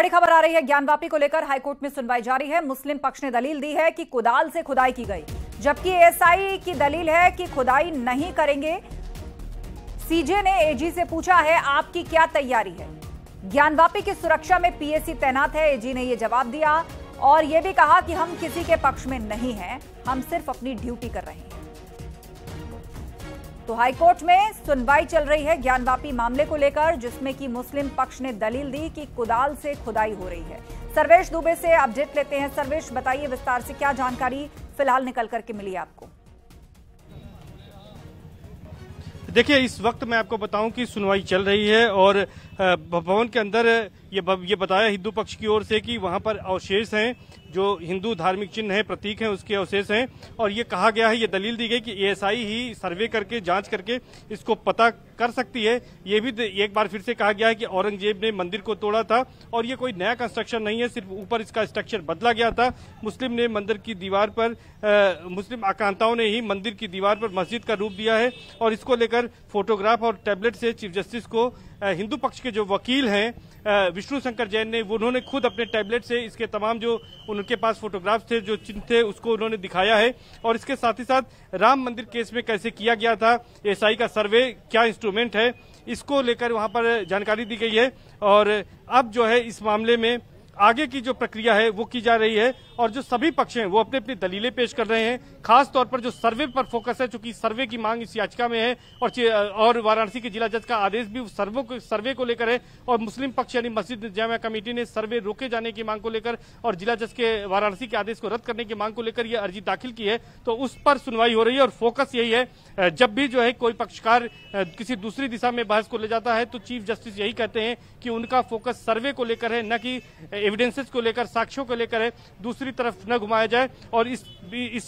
बड़ी खबर आ रही है। ज्ञानवापी को लेकर हाईकोर्ट में सुनवाई जारी है। मुस्लिम पक्ष ने दलील दी है कि कुदाल से खुदाई की गई, जबकि एएसआई की दलील है कि खुदाई नहीं करेंगे। सीजे ने एजी से पूछा है, आपकी क्या तैयारी है? ज्ञानवापी की सुरक्षा में पीएसी तैनात है। एजी ने यह जवाब दिया और यह भी कहा कि हम किसी के पक्ष में नहीं हैं, हम सिर्फ अपनी ड्यूटी कर रहे हैं। तो हाईकोर्ट में सुनवाई चल रही है ज्ञानवापी मामले को लेकर, जिसमें कि मुस्लिम पक्ष ने दलील दी कि कुदाल से खुदाई हो रही है। सर्वेश दुबे से अपडेट लेते हैं। सर्वेश, बताइए विस्तार से क्या जानकारी फिलहाल निकल करके मिली आपको? देखिए, इस वक्त मैं आपको बताऊं कि सुनवाई चल रही है और भवन के अंदर ये बताया हिंदू पक्ष की ओर से कि वहां पर अवशेष हैं, जो हिंदू धार्मिक चिन्ह है, प्रतीक हैं, उसके अवशेष हैं। और ये कहा गया है, ये दलील दी गई कि एएसआई ही सर्वे करके, जांच करके इसको पता कर सकती है। ये भी एक बार फिर से कहा गया है कि औरंगजेब ने मंदिर को तोड़ा था और ये कोई नया कंस्ट्रक्शन नहीं है, सिर्फ ऊपर इसका स्ट्रक्चर बदला गया था। मुस्लिम आक्रांताओं ने ही मंदिर की दीवार पर मस्जिद का रूप दिया है। और इसको लेकर फोटोग्राफ और टैबलेट से चीफ जस्टिस को हिंदू पक्ष के जो वकील हैं विष्णु शंकर जैन ने, उन्होंने खुद अपने टैबलेट से इसके तमाम जो उनके पास फोटोग्राफ्स थे, जो चिन्ह थे, उसको उन्होंने दिखाया है। और इसके साथ ही साथ राम मंदिर केस में कैसे किया गया था एएसआई का सर्वे, क्या इंस्ट्रूमेंट है, इसको लेकर वहां पर जानकारी दी गई है। और अब जो है इस मामले में आगे की जो प्रक्रिया है वो की जा रही है और जो सभी पक्ष हैं वो अपनी अपनी दलीलें पेश कर रहे हैं। खास तौर पर जो सर्वे पर फोकस है, चूंकि सर्वे की मांग इस याचिका में है और वाराणसी के जिला जज का आदेश भी सर्वे को लेकर है। और मुस्लिम पक्ष यानी मस्जिद जामिया कमेटी ने सर्वे रोके जाने की मांग को लेकर और जिला जज के वाराणसी के आदेश को रद्द करने की मांग को लेकर यह अर्जी दाखिल की है। तो उस पर सुनवाई हो रही है और फोकस यही है, जब भी जो है कोई पक्षकार किसी दूसरी दिशा में बहस को ले जाता है तो चीफ जस्टिस यही कहते हैं कि उनका फोकस सर्वे को लेकर है, न कि एविडेंसेस को लेकर, साक्ष्यों को लेकर है, दूसरी तरफ न घुमाया जाए। और इस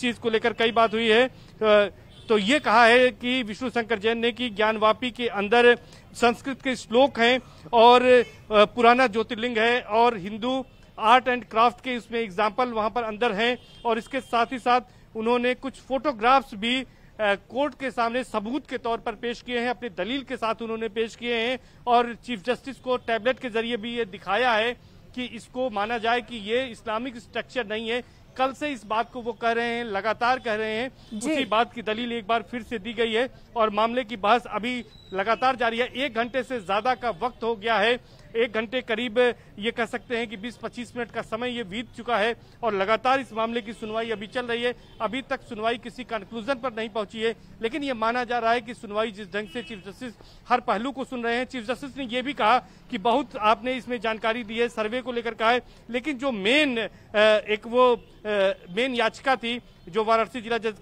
चीज को लेकर कई बात हुई है। तो ये कहा है कि विष्णु शंकर जैन ने कि ज्ञानवापी के अंदर संस्कृत के श्लोक हैं और पुराना ज्योतिर्लिंग है और हिंदू आर्ट एंड क्राफ्ट के इसमें एग्जाम्पल वहां पर अंदर हैं। और इसके साथ ही साथ उन्होंने कुछ फोटोग्राफ्स भी कोर्ट के सामने सबूत के तौर पर पेश किए हैं, अपनी दलील के साथ उन्होंने पेश किए हैं। और चीफ जस्टिस को टैबलेट के जरिए भी ये दिखाया है कि इसको माना जाए कि ये इस्लामिक स्ट्रक्चर नहीं है। कल से इस बात को वो कह रहे हैं, लगातार कह रहे हैं, उसी बात की दलील एक बार फिर से दी गई है और मामले की बहस अभी लगातार जारी है। 1 घंटे से ज्यादा का वक्त हो गया है, 1 घंटे करीब ये कह सकते हैं कि 20-25 मिनट का समय ये बीत चुका है और लगातार इस मामले की सुनवाई अभी चल रही है। अभी तक सुनवाई किसी कंक्लूजन पर नहीं पहुंची है, लेकिन ये माना जा रहा है कि सुनवाई जिस ढंग से चीफ जस्टिस हर पहलू को सुन रहे हैं। चीफ जस्टिस ने यह भी कहा कि बहुत आपने इसमें जानकारी दी है, सर्वे को लेकर कहा है, लेकिन जो मेन याचिका थी जो वाराणसी जिला जज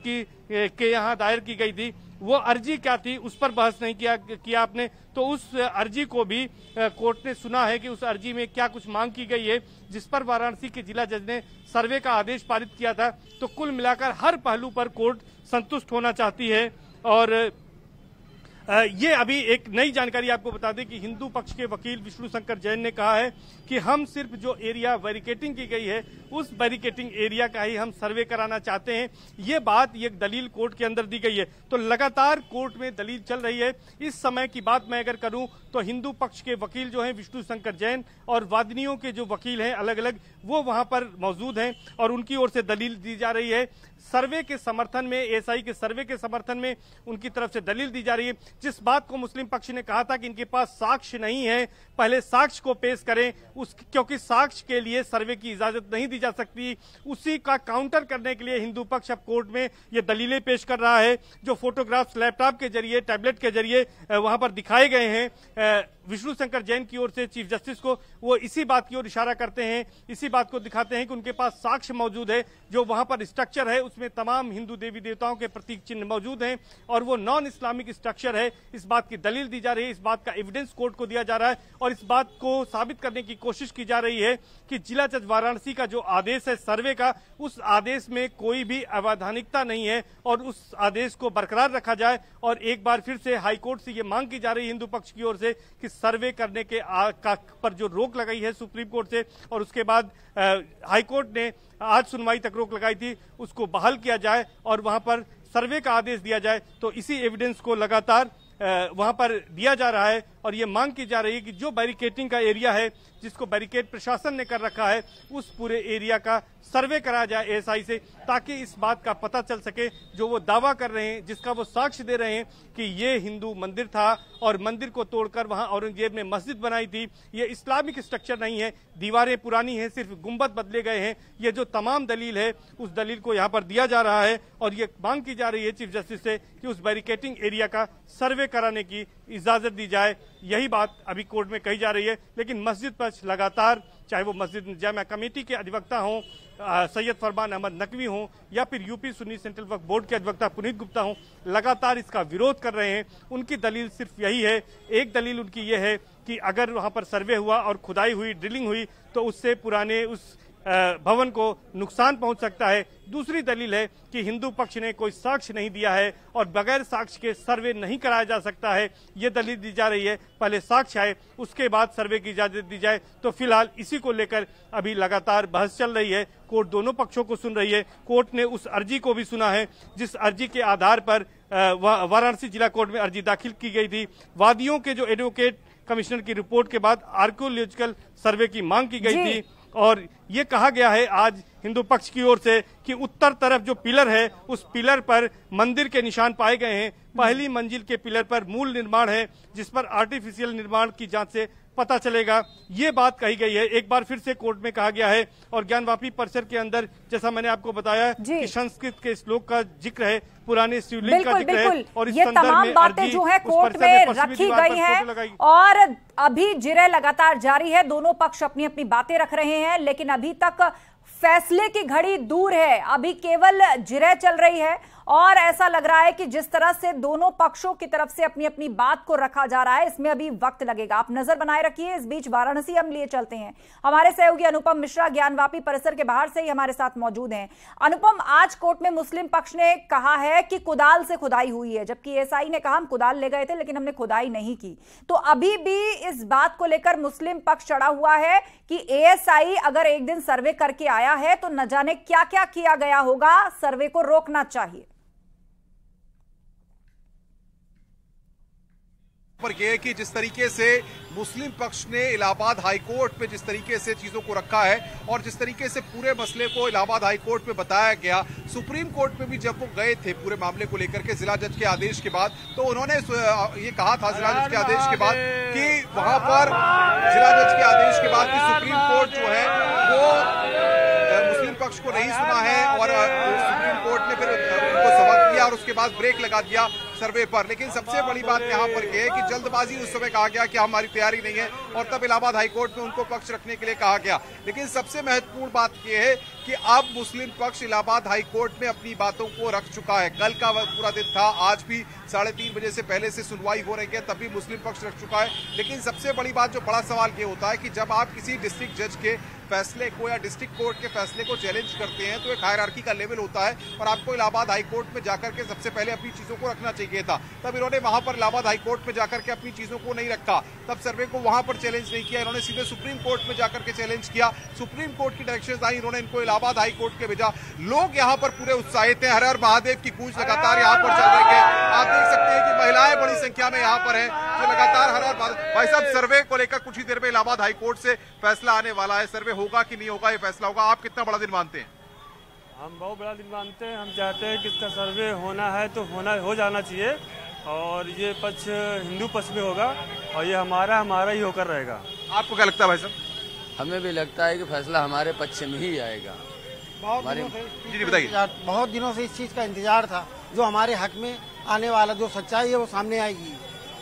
के यहाँ दायर की गई थी, वो अर्जी क्या थी, उस पर बहस नहीं किया आपने। तो उस अर्जी को भी कोर्ट ने सुना है कि उस अर्जी में क्या कुछ मांग की गई है, जिस पर वाराणसी के जिला जज ने सर्वे का आदेश पारित किया था। तो कुल मिलाकर हर पहलू पर कोर्ट संतुष्ट होना चाहती है। और ये अभी एक नई जानकारी आपको बता दें कि हिंदू पक्ष के वकील विष्णु शंकर जैन ने कहा है कि हम सिर्फ जो एरिया बैरिकेटिंग की गई है उस बैरिकेटिंग एरिया का ही हम सर्वे कराना चाहते हैं। ये बात, ये दलील कोर्ट के अंदर दी गई है। तो लगातार कोर्ट में दलील चल रही है। इस समय की बात मैं अगर करूं तो हिंदू पक्ष के वकील जो हैं विष्णु शंकर जैन और वादिनियों के जो वकील हैं अलग अलग, वो वहां पर मौजूद हैं और उनकी ओर से दलील दी जा रही है। सर्वे के समर्थन में, एएसआई के सर्वे के समर्थन में उनकी तरफ से दलील दी जा रही है। जिस बात को मुस्लिम पक्ष ने कहा था कि इनके पास साक्ष्य नहीं है, पहले साक्ष्य को पेश करें, क्योंकि साक्ष्य के लिए सर्वे की इजाजत नहीं दी जा सकती, उसी का काउंटर करने के लिए हिंदू पक्ष अब कोर्ट में ये दलीलें पेश कर रहा है। जो फोटोग्राफ्स लैपटॉप के जरिए, टैबलेट के जरिए वहां पर दिखाए गए हैं विष्णु शंकर जैन की ओर से चीफ जस्टिस को, वो इसी बात की ओर इशारा करते हैं, इसी बात को दिखाते हैं कि उनके पास साक्ष्य मौजूद है। जो वहां पर स्ट्रक्चर है उसमें तमाम हिंदू देवी देवताओं के प्रतीक चिन्ह मौजूद हैं और वो नॉन इस्लामिक स्ट्रक्चर है। इस बात की दलील दी जा रही है, इस बात का एविडेंस कोर्ट को दिया जा रहा है और इस बात को साबित करने की कोशिश की जा रही है कि जिला जज वाराणसी का जो आदेश है सर्वे का, उस आदेश में कोई भी अवैधानिकता नहीं है और उस आदेश को बरकरार रखा जाए। और एक बार फिर से हाईकोर्ट से ये मांग की जा रही है हिंदू पक्ष की ओर से कि सर्वे करने के पर जो रोक लगाई है सुप्रीम कोर्ट से और उसके बाद हाईकोर्ट ने आज सुनवाई तक रोक लगाई थी, उसको बहाल किया जाए और वहां पर सर्वे का आदेश दिया जाए। तो इसी एविडेंस को लगातार वहां पर दिया जा रहा है और ये मांग की जा रही है कि जो बैरिकेटिंग का एरिया है, जिसको बैरिकेड प्रशासन ने कर रखा है, उस पूरे एरिया का सर्वे कराया जाए एएसआई से, ताकि इस बात का पता चल सके जो वो दावा कर रहे हैं, जिसका वो साक्ष्य दे रहे हैं कि ये हिंदू मंदिर था और मंदिर को तोड़कर वहां औरंगजेब ने मस्जिद बनाई थी। ये इस्लामिक स्ट्रक्चर नहीं है, दीवारें पुरानी हैं, सिर्फ गुंबद बदले गए हैं। ये जो तमाम दलील है उस दलील को यहाँ पर दिया जा रहा है और ये मांग की जा रही है चीफ जस्टिस से कि उस बैरिकेटिंग एरिया का सर्वे कराने की इजाजत दी जाए। यही बात अभी कोर्ट में कही जा रही है। लेकिन मस्जिद पक्ष लगातार, चाहे वो मस्जिद जामिया कमेटी के अधिवक्ता हों, सैयद फरमान अहमद नकवी हों या फिर यूपी सुन्नी सेंट्रल वक्फ बोर्ड के अधिवक्ता पुनीत गुप्ता हों, लगातार इसका विरोध कर रहे हैं। उनकी दलील सिर्फ यही है, एक दलील उनकी ये है कि अगर वहां पर सर्वे हुआ और खुदाई हुई, ड्रिलिंग हुई, तो उससे पुराने उस भवन को नुकसान पहुंच सकता है। दूसरी दलील है कि हिंदू पक्ष ने कोई साक्ष्य नहीं दिया है और बगैर साक्ष्य के सर्वे नहीं कराया जा सकता है, ये दलील दी जा रही है। पहले साक्ष्य आए, उसके बाद सर्वे की इजाजत दी जाए। तो फिलहाल इसी को लेकर अभी लगातार बहस चल रही है। कोर्ट दोनों पक्षों को सुन रही है। कोर्ट ने उस अर्जी को भी सुना है जिस अर्जी के आधार पर वाराणसी जिला कोर्ट में अर्जी दाखिल की गई थी। वादियों के जो एडवोकेट कमिश्नर की रिपोर्ट के बाद आर्कियोलॉजिकल सर्वे की मांग की गई थी और ये कहा गया है आज हिंदू पक्ष की ओर से कि उत्तर तरफ जो पिलर है उस पिलर पर मंदिर के निशान पाए गए हैं। पहली मंजिल के पिलर पर मूल निर्माण है, जिस पर आर्टिफिशियल निर्माण की जांच से पता चलेगा। ये बात कही गई है। एक बार फिर से कोर्ट में कहा गया है और ज्ञानवापी परिसर के अंदर, जैसा मैंने आपको बताया कि संस्कृत के श्लोक का जिक्र है, पुराने शिवलिंग का जिक्र है और इस तमाम बातें जो है कोर्ट में रखी गई हैं और अभी जिरह लगातार जारी है। दोनों पक्ष अपनी अपनी बातें रख रहे हैं, लेकिन अभी तक फैसले की घड़ी दूर है। अभी केवल जिरह चल रही है और ऐसा लग रहा है कि जिस तरह से दोनों पक्षों की तरफ से अपनी अपनी बात को रखा जा रहा है, इसमें अभी वक्त लगेगा। आप नजर बनाए रखिए। इस बीच वाराणसी हम लिए चलते हैं। हमारे सहयोगी अनुपम मिश्रा ज्ञानवापी परिसर के बाहर से ही हमारे साथ मौजूद हैं। अनुपम, आज कोर्ट में मुस्लिम पक्ष ने कहा है कि कुदाल से खुदाई हुई है, जबकि एएसआई ने कहा हम कुदाल ले गए थे लेकिन हमने खुदाई नहीं की। तो अभी भी इस बात को लेकर मुस्लिम पक्ष चढ़ा हुआ है कि एएसआई अगर एक दिन सर्वे करके आया है तो न जाने क्या क्या किया गया होगा, सर्वे को रोकना चाहिए। पर यह कि जिस तरीके से मुस्लिम पक्ष ने इलाहाबाद हाईकोर्ट में जिस तरीके से चीजों को रखा है और जिस तरीके से पूरे मसले को इलाहाबाद हाईकोर्ट में बताया गया, सुप्रीम कोर्ट में भी जब वो गए थे पूरे मामले को लेकर के जिला जज के आदेश के बाद, तो उन्होंने ये कहा था जिला जज के आदेश के बाद कि वहां पर जिला जज के आदेश के बाद कि सुप्रीम कोर्ट जो है वो मुस्लिम पक्ष को नहीं सुना है और सुप्रीम कोर्ट ने फिर उनको सबक दिया और उसके बाद ब्रेक लगा दिया सर्वे पर। लेकिन सबसे बड़ी बात यहाँ पर यह है कि जल्दबाजी उस समय कहा गया कि हमारी तैयारी नहीं है और तब इलाहाबाद हाईकोर्ट में उनको पक्ष रखने के लिए कहा गया। लेकिन सबसे महत्वपूर्ण बात यह है कि अब मुस्लिम पक्ष इलाहाबाद हाईकोर्ट में अपनी बातों को रख चुका है। कल का पूरा दिन था, आज भी 3:30 बजे से पहले से सुनवाई हो रही है, तब भी मुस्लिम पक्ष रख चुका है। लेकिन सबसे बड़ी बात, जो बड़ा सवाल ये होता है कि जब आप किसी डिस्ट्रिक्ट जज के फैसले को या डिस्ट्रिक्ट कोर्ट के फैसले को चैलेंज करते हैं तो एक हायरार्की का लेवल होता है और आपको इलाहाबाद हाईकोर्ट में जाकर के सबसे पहले अपनी चीजों को रखना चाहिए था। तब इन्होंने वहां पर इलाहाबाद हाईकोर्ट में जाकर के अपनी चीजों को नहीं रखा, तब सर्वे को वहां पर चैलेंज नहीं किया, इन्होंने सीधे सुप्रीम कोर्ट में जाकर के चैलेंज किया। सुप्रीम कोर्ट की डायरेक्शंस आई, इन्होंने इनको इलाहाबाद हाईकोर्ट के भेजा। लोग यहाँ पर पूरे उत्साहित हैं, हर हर महादेव की गूंज लगातार यहाँ पर चल रही है। आप देख सकते हैं कि महिलाएं बड़ी संख्या में यहाँ पर है जो लगातार हर हर भाई साहब सर्वे को लेकर कुछ ही देर में इलाहाबाद हाईकोर्ट से फैसला आने वाला है। सर्वे होगा कि नहीं होगा, ये फैसला होगा। आप कितना बड़ा दिन मानते हैं? हम बहुत बड़ा दिन मानते हैं। हम चाहते हैं कि इसका सर्वे होना है तो हो जाना चाहिए और ये पक्ष हिंदू पक्ष में होगा और ये हमारा ही होकर रहेगा। आपको क्या लगता है भाई साहब? हमें भी लगता है कि फैसला हमारे पक्ष में ही आएगा। बहुत दिनों से इस चीज का इंतजार था, जो हमारे हक में आने वाला जो सच्चाई है वो सामने आएगी।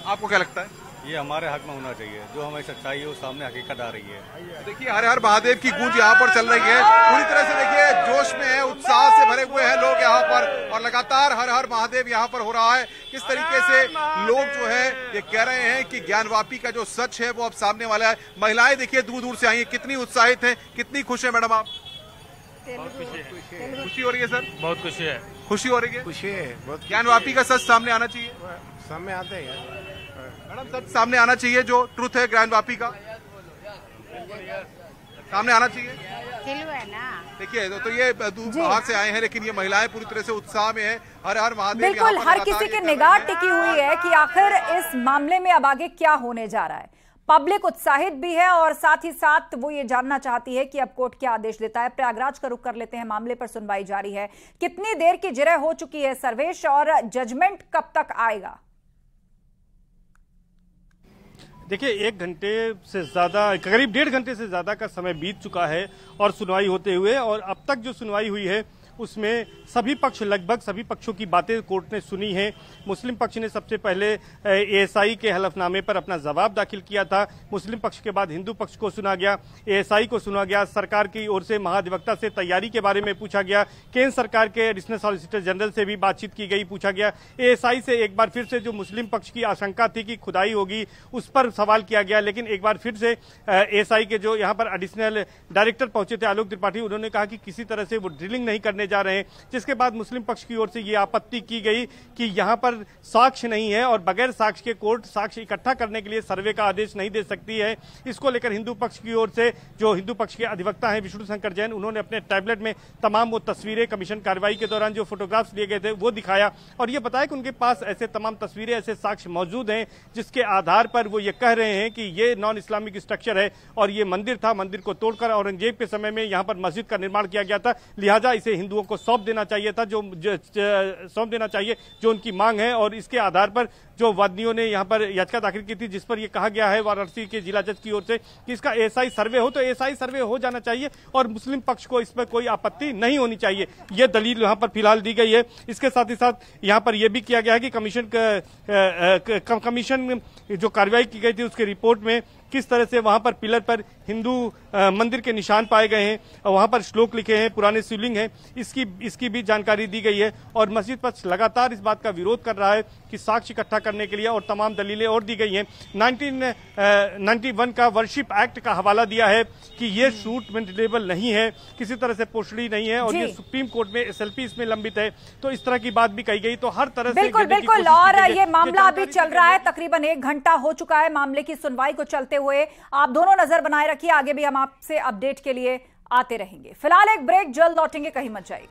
आपको क्या लगता है? ये हमारे हक में होना चाहिए, जो हमारी सच्चाई है वो सामने हकीकत आ रही है। देखिए हर हर महादेव की गूंज यहाँ पर चल रही है, पूरी तरह से देखिए जोश में है, उत्साह से भरे हुए हैं लोग यहाँ पर और लगातार हर हर महादेव यहाँ पर हो रहा है। किस तरीके से लोग जो है ये कह रहे हैं कि ज्ञानवापी का जो सच है वो अब सामने वाला है। महिलाएं देखिए दूर दूर से आई है, कितनी उत्साहित है, कितनी खुश है मैडम आप? खुशी हो रही है सर? बहुत खुशी है। खुशी हो रही है? खुशी है बहुत। ज्ञानवापी का सच सामने आना चाहिए। सामने आते हैं मैडम, सच सामने आना चाहिए, जो ट्रुथ है ज्ञानवापी का। सामने आना चाहिए। है ना। देखिए तो ये बाहर से आए हैं, लेकिन ये महिलाएं पूरी तरह से उत्साह में है। हर हर महादेव। बिल्कुल, हर किसी की निगाह टिकी हुई है कि आखिर इस मामले में अब आगे क्या होने जा रहा है। पब्लिक उत्साहित भी है और साथ ही साथ वो ये जानना चाहती है कि अब कोर्ट क्या आदेश देता है। प्रयागराज का रुख कर लेते हैं, मामले पर सुनवाई जारी है। कितनी देर की जिरह हो चुकी है सर्वेश, और जजमेंट कब तक आएगा? देखिए, 1 घंटे से ज्यादा, करीब 1.5 घंटे से ज्यादा का समय बीत चुका है और सुनवाई होते हुए, और अब तक जो सुनवाई हुई है उसमें सभी पक्ष, लगभग सभी पक्षों की बातें कोर्ट ने सुनी है। मुस्लिम पक्ष ने सबसे पहले एएसआई के हलफनामे पर अपना जवाब दाखिल किया था। मुस्लिम पक्ष के बाद हिंदू पक्ष को सुना गया, एएसआई को सुना गया। सरकार की ओर से महाधिवक्ता से तैयारी के बारे में पूछा गया। केंद्र सरकार के एडिशनल सॉलिसिटर जनरल से भी बातचीत की गई, पूछा गया। एएसआई से एक बार फिर से जो मुस्लिम पक्ष की आशंका थी कि खुदाई होगी, उस पर सवाल किया गया। लेकिन एक बार फिर से एएसआई के जो यहाँ पर एडिशनल डायरेक्टर पहुंचे थे, आलोक त्रिपाठी, उन्होंने कहा कि किसी तरह से वो ड्रिलिंग नहीं करने जा रहे हैं। जिसके बाद मुस्लिम पक्ष की ओर से ये आपत्ति की गई कि यहां पर साक्ष्य नहीं है और बगैर साक्ष्य के कोर्ट साक्ष्य इकट्ठा करने के लिए सर्वे का आदेश नहीं दे सकती है। इसको लेकर हिंदू पक्ष की ओर से जो हिंदू पक्ष के अधिवक्ता हैं विष्णु शंकर जैन, उन्होंने अपने टैबलेट में तमाम वो तस्वीरें कमीशन कार्रवाई के दौरान जो फोटोग्राफ्स लिए गए थे वो दिखाया और ये बताया कि उनके पास ऐसे तमाम तस्वीरें, ऐसे साक्ष्य मौजूद हैं जिसके आधार पर वो ये कह रहे हैं कि ये नॉन इस्लामिक स्ट्रक्चर है और ये मंदिर था। मंदिर को तोड़कर औरंगजेब के समय में यहाँ पर मस्जिद का निर्माण किया गया था, लिहाजा इसे हिंदुओं को सौंप देना चाहिए था, सौंप देना चाहिए जो उनकी मांग है। और इसके आधार पर जो वादियों ने यहाँ पर याचिका दाखिल की थी, जिस पर यह कहा गया है वाराणसी के जिला जज की ओर से कि इसका एएसआई सर्वे हो, तो एएसआई सर्वे हो जाना चाहिए और मुस्लिम पक्ष को इस पर कोई आपत्ति नहीं होनी चाहिए। यह दलील यहाँ पर फिलहाल दी गई है। इसके साथ ही साथ यहाँ पर यह भी किया गया है कि कमीशन जो कार्रवाई की गई थी उसके रिपोर्ट में किस तरह से वहां पर पिलर पर हिंदू मंदिर के निशान पाए गए हैं और वहां पर श्लोक लिखे हैं, पुराने शिवलिंग हैं, इसकी भी जानकारी दी गई है। और मस्जिद पक्ष लगातार इस बात का विरोध कर रहा है कि साक्ष्य इकट्ठा करने के लिए और तमाम दलीलें और दी गई हैं। 1991 का वर्शिप एक्ट का हवाला दिया है कि ये शूट वेंटिलेबल नहीं है, किसी तरह से पोषणी नहीं है और ये सुप्रीम कोर्ट में एसएलपी इसमें लंबित है, तो इस तरह की बात भी कही गई। तो हर तरह से बिल्कुल और ये मामला अभी चल रहा है, तकरीबन 1 घंटा हो चुका है मामले की सुनवाई को चलते हुए। आप दोनों नजर बनाए रखिए, आगे भी हम आपसे अपडेट के लिए आते रहेंगे। फिलहाल एक ब्रेक, जल्द लौटेंगे, कहीं मत जाइएगा।